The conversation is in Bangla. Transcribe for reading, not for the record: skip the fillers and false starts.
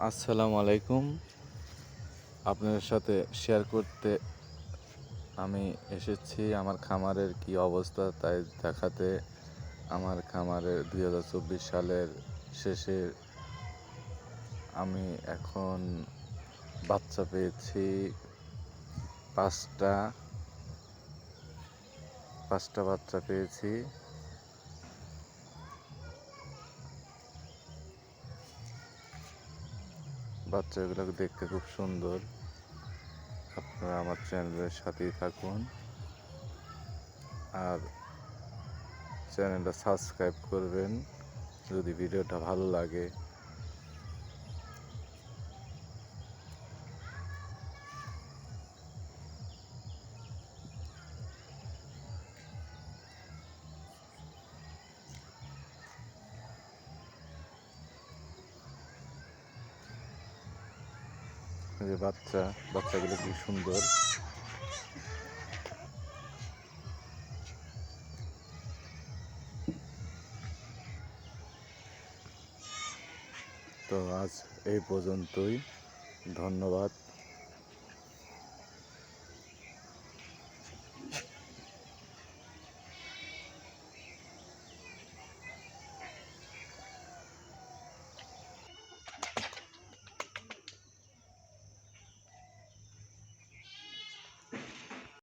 আসসালামু আলাইকুম। আপনাদের সাথে শেয়ার করতে আমি এসেছি আমার খামারের কি অবস্থা তাই দেখাতে। আমার খামারের ২০২৪ সালের শেষে আমি এখন বাচ্চা পেয়েছি ৫টা। ৫টা বাচ্চা পেয়েছি। বাচ্চাগুলোকে দেখতে খুব সুন্দর। আপনারা আমার চ্যানেলের সাথেই থাকুন আর চ্যানেলটা সাবস্ক্রাইব করবেন যদি ভিডিওটা ভালো লাগে। যে বাচ্চাগুলো কি সুন্দর। তো আজ এই পর্যন্তই। ধন্যবাদ।